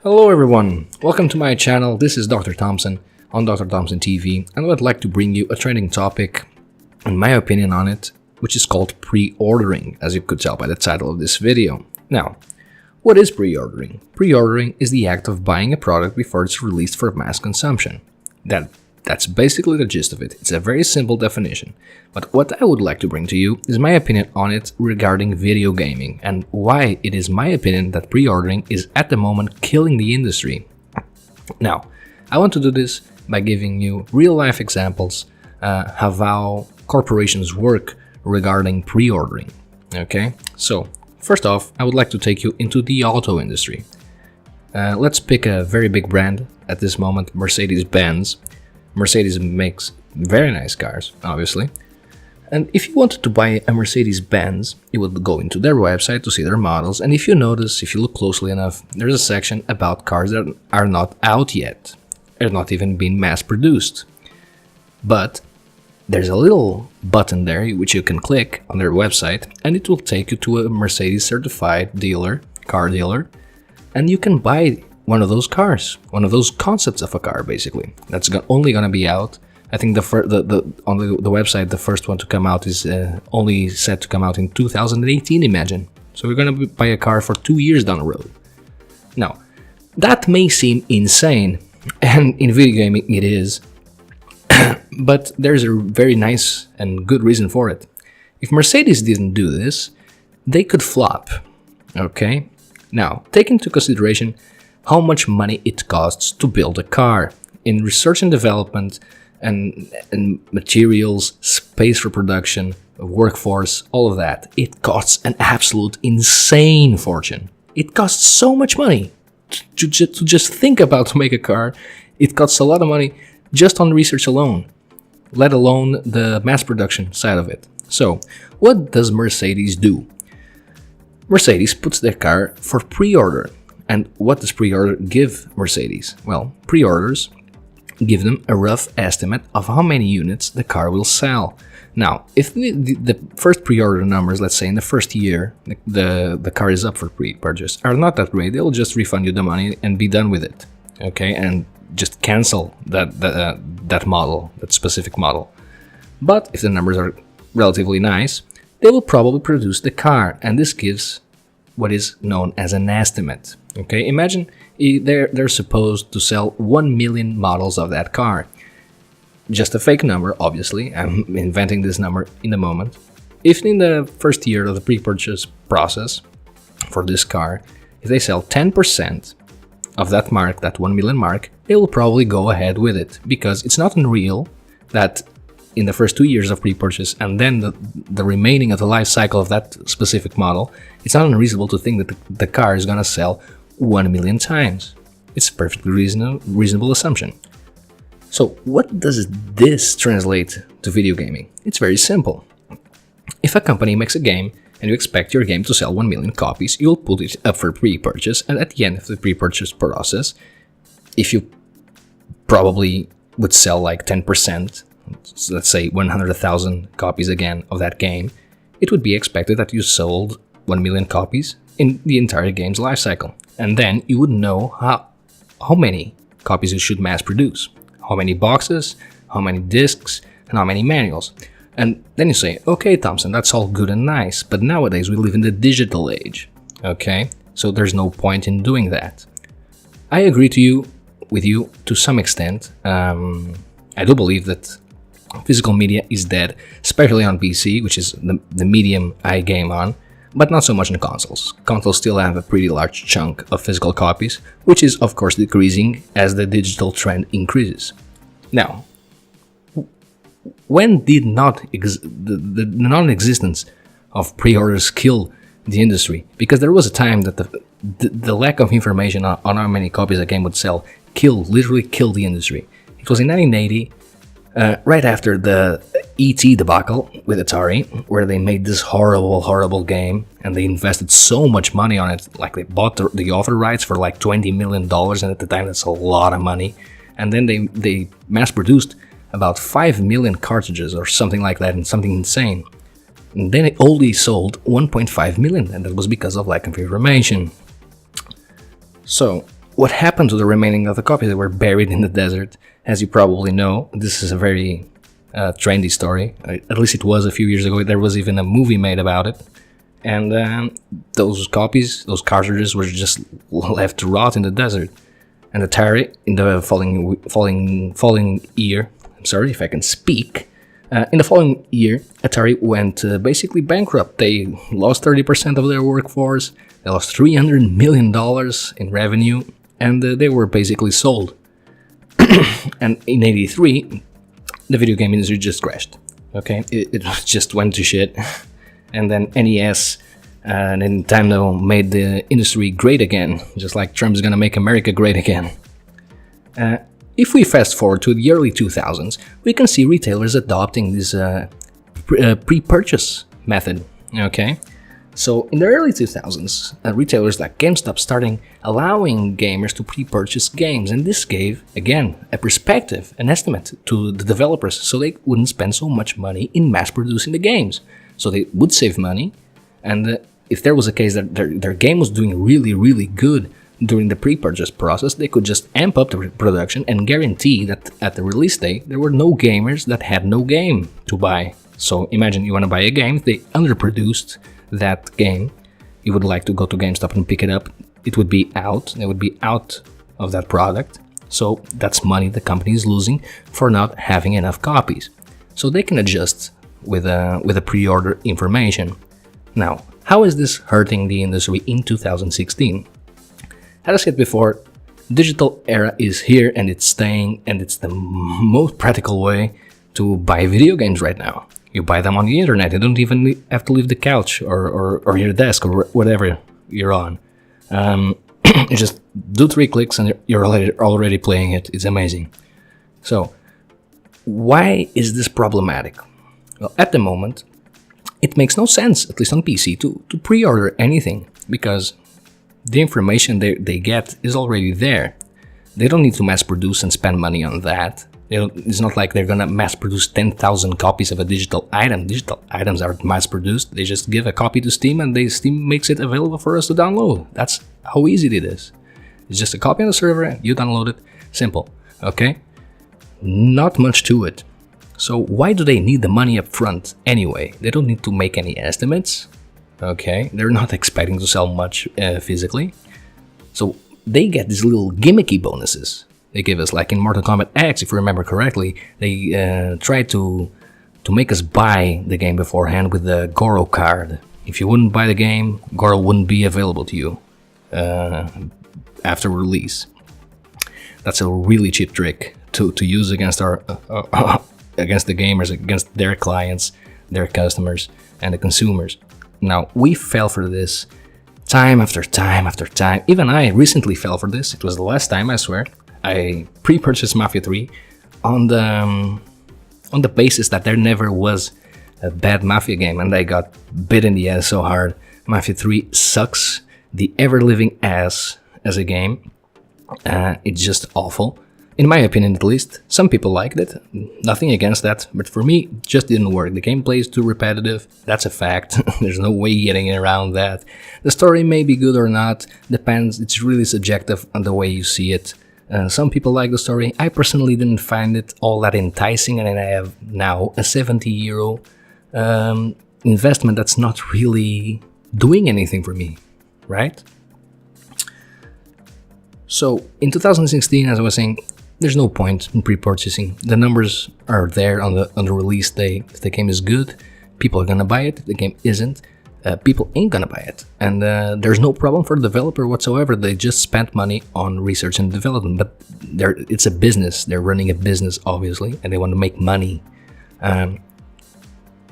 Hello everyone, welcome to my channel. This is Dr. Thompson on Dr. Thompson TV, and I would like to bring you a trending topic, in my opinion on it, which is called pre-ordering, as you could tell by the title of this video. Now, what is pre-ordering? Pre-ordering is the act of buying a product before it's released for mass consumption. That's basically the gist of it. It's a very simple definition. But what I would like to bring to you is my opinion on it regarding video gaming and why it is my opinion that pre-ordering is at the moment killing the industry. Now, I want to do this by giving you real-life examples of how corporations work regarding pre-ordering. Okay, so first off, I would like to take you into the auto industry. Let's pick a very big brand at this moment, Mercedes-Benz. Mercedes makes very nice cars, obviously. And if you wanted to buy a Mercedes-Benz, you would go into their website to see their models, and if you notice, if you look closely enough, there's a section about cars that are not out yet. They're not even being mass-produced. But there's a little button there which you can click on their website, and it will take you to a Mercedes-certified dealer, car dealer, and you can buy one of those cars, one of those concepts of a car, basically. That's only gonna be out. I think on the website, the first one to come out is only set to come out in 2018. Imagine. So we're gonna buy a car for 2 years down the road. Now, that may seem insane, and in video gaming it is, but there's a very nice and good reason for it. If Mercedes didn't do this, they could flop. Okay. Now, take into consideration how much money it costs to build a car in research and development and materials, space for production, workforce, all of that. It costs an absolute insane fortune. It costs so much money to just think about to make a car. It costs a lot of money just on research alone, let alone the mass production side of it. So, what does Mercedes do? Mercedes puts their car for pre-order. And what does pre-order give Mercedes? Well, pre-orders give them a rough estimate of how many units the car will sell. Now, if the first pre-order numbers, let's say in the first year, the car is up for pre-purchase, are not that great, they'll just refund you the money and be done with it. Okay, and just cancel that model, that specific model. But if the numbers are relatively nice, they will probably produce the car, and this gives what is known as an estimate. Okay, imagine they're supposed to sell 1 million models of that car. Just a fake number, obviously. I'm inventing this number in the moment. If in the first year of the pre-purchase process for this car, if they sell 10% of that mark, that 1 million mark, they will probably go ahead with it, because it's not unreal that in the first 2 years of pre-purchase and then the remaining of the life cycle of that specific model, it's not unreasonable to think that the car is gonna sell 1 million times. It's a perfectly reasonable assumption. So what does this translate to video gaming? It's very simple. If a company makes a game and you expect your game to sell 1 million copies, you'll put it up for pre-purchase, and at the end of the pre-purchase process, if you probably would sell like 10%, so let's say 100,000 copies again of that game, it would be expected that you sold 1 million copies in the entire game's lifecycle. And then you would know how many copies you should mass produce, how many boxes, how many discs, and how many manuals. And then you say, okay, Thompson, that's all good and nice, but nowadays we live in the digital age. Okay, so there's no point in doing that. I agree with you to some extent. I do believe that physical media is dead, especially on PC, which is the medium I game on, but not so much in consoles. Consoles still have a pretty large chunk of physical copies, which is of course decreasing as the digital trend increases. Now, when did the non-existence of pre-orders kill the industry? Because there was a time that the lack of information on how many copies a game would sell literally killed the industry. It was in 1980, right after the E.T. debacle with Atari, where they made this horrible game, and they invested so much money on it, like they bought the author rights for like $20 million, and at the time that's a lot of money, and then they mass-produced about 5 million cartridges or something like that, and something insane. And then it only sold 1.5 million, and that was because of lack of information. So, what happened to the remaining of the copies that were buried in the desert? As you probably know, this is a very trendy story. At least it was a few years ago. There was even a movie made about it. And those copies, those cartridges, were just left to rot in the desert. And Atari, in the following year, I'm sorry if I can speak, in the following year, Atari went basically bankrupt. They lost 30% of their workforce, they lost $300 million in revenue, and they were basically sold. And in '83, the video game industry just crashed. Okay, it just went to shit. And then NES and Nintendo made the industry great again, just like Trump's gonna make America great again. If we fast forward to the early 2000s, we can see retailers adopting this pre-purchase method. Okay, so in the early 2000s, retailers like GameStop starting allowing gamers to pre-purchase games, and this gave, again, a perspective, an estimate to the developers, so they wouldn't spend so much money in mass-producing the games. So they would save money, and if there was a case that their game was doing really, really good during the pre-purchase process, they could just amp up the production and guarantee that at the release date, there were no gamers that had no game to buy. So imagine you want to buy a game, they underproduced that game, you would like to go to GameStop and pick it up, it would be out, it would be out of that product. So that's money the company is losing for not having enough copies. So they can adjust with a pre-order information. Now, how is this hurting the industry in 2016? As I said before, digital era is here and it's staying, and it's the most practical way to buy video games right now. You buy them on the internet, you don't even have to leave the couch or your desk or whatever you're on. You just do 3 clicks and you're already playing it. It's amazing. So, why is this problematic? Well, at the moment, it makes no sense, at least on PC, to pre-order anything, because the information they get is already there. They don't need to mass produce and spend money on that. It's not like they're gonna mass produce 10,000 copies of a digital item. Digital items are mass produced. They just give a copy to Steam and Steam makes it available for us to download. That's how easy it is. It's just a copy on the server, you download it, simple, okay? Not much to it. So why do they need the money up front anyway? They don't need to make any estimates, okay? They're not expecting to sell much physically. So they get these little gimmicky bonuses. They give us, like in Mortal Kombat X, if you remember correctly, they tried to make us buy the game beforehand with the Goro card. If you wouldn't buy the game, Goro wouldn't be available to you after release. That's a really cheap trick to use against against the gamers, against their clients, their customers, and the consumers. Now, we fell for this time after time after time. Even I recently fell for this. It was the last time, I swear. I pre-purchased Mafia 3 on the basis that there never was a bad Mafia game, and I got bit in the ass so hard. Mafia 3 sucks the ever-living ass as a game. It's just awful. In my opinion, at least. Some people liked it, nothing against that, but for me, it just didn't work. The gameplay is too repetitive, that's a fact. There's no way getting around that. The story may be good or not, depends, it's really subjective on the way you see it. Some people like the story. I personally didn't find it all that enticing, and I have now a 70 euro investment that's not really doing anything for me, right? So in 2016, as I was saying, there's no point in pre-purchasing. The numbers are there on the release day. If the game is good, people are gonna buy it. If the game isn't, people ain't gonna buy it. And there's no problem for the developer whatsoever. They just spent money on research and development, but it's a business. They're running a business, obviously, and they want to make money.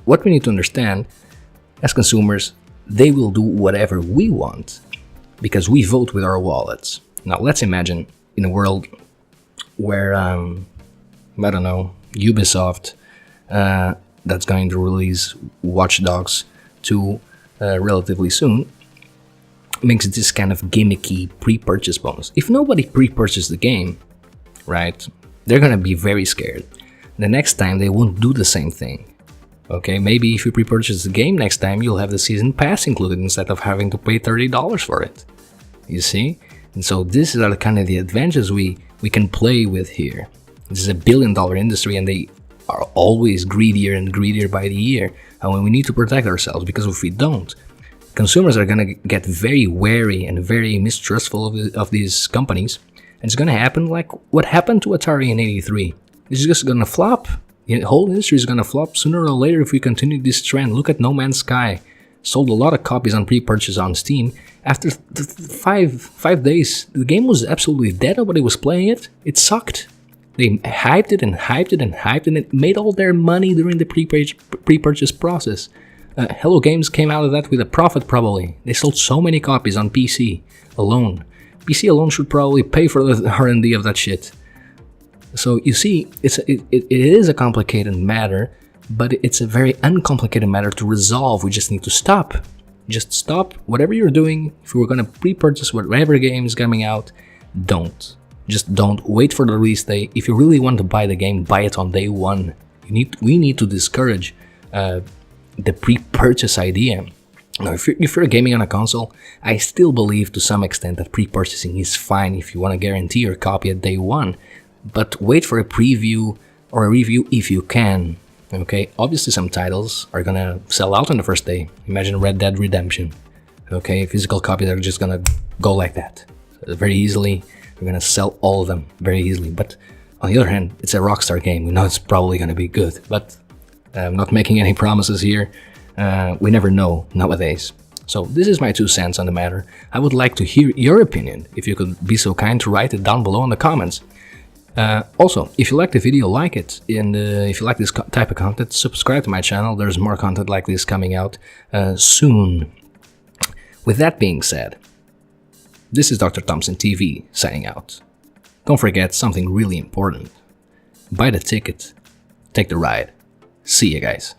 What we need to understand, as consumers, they will do whatever we want because we vote with our wallets. Now, let's imagine in a world where, I don't know, Ubisoft, that's going to release Watch Dogs 2 relatively soon, makes this kind of gimmicky pre-purchase bonus. If nobody pre-purchases the game, right, they're gonna be very scared. The next time they won't do the same thing. Okay, maybe if you pre-purchase the game next time, you'll have the season pass included instead of having to pay $30 for it. You see? And so this is the kind of the advantages we can play with here. This is a billion-dollar industry, and they are always greedier and greedier by the year. And we need to protect ourselves, because if we don't, consumers are going to get very wary and very mistrustful of these companies. And it's going to happen like what happened to Atari in '83. It's just going to flop. The whole industry is going to flop sooner or later if we continue this trend. Look at No Man's Sky. Sold a lot of copies on pre-purchase on Steam. After 5 days, the game was absolutely dead. Nobody was playing it. It sucked. They hyped it and hyped it and hyped it, and it made all their money during the pre-purchase process. Hello Games came out of that with a profit, probably. They sold so many copies on PC alone. PC alone should probably pay for the R&D of that shit. So you see, it is a complicated matter, but it's a very uncomplicated matter to resolve. We just need to stop. Just stop whatever you're doing. If you were going to pre-purchase whatever game is coming out, don't. Just don't. Wait for the release day. If you really want to buy the game, buy it on day one. We need to discourage the pre-purchase idea. Now, if you're gaming on a console, I still believe to some extent that pre-purchasing is fine if you want to guarantee your copy at day one. But wait for a preview or a review if you can. Okay, obviously some titles are gonna sell out on the first day. Imagine Red Dead Redemption. Okay, physical copies are just gonna go like that. Very easily, we're gonna sell all of them very easily. But on the other hand, it's a Rockstar game. We know it's probably gonna be good, but I'm not making any promises here. We never know nowadays. So this is my 2 cents on the matter. I would like to hear your opinion. If you could be so kind to write it down below in the comments. Also, if you like the video, like it, and if you like this type of content, subscribe to my channel. There's more content like this coming out soon. With that being said, this is Dr. Thompson TV signing out. Don't forget something really important. Buy the ticket, take the ride. See you guys.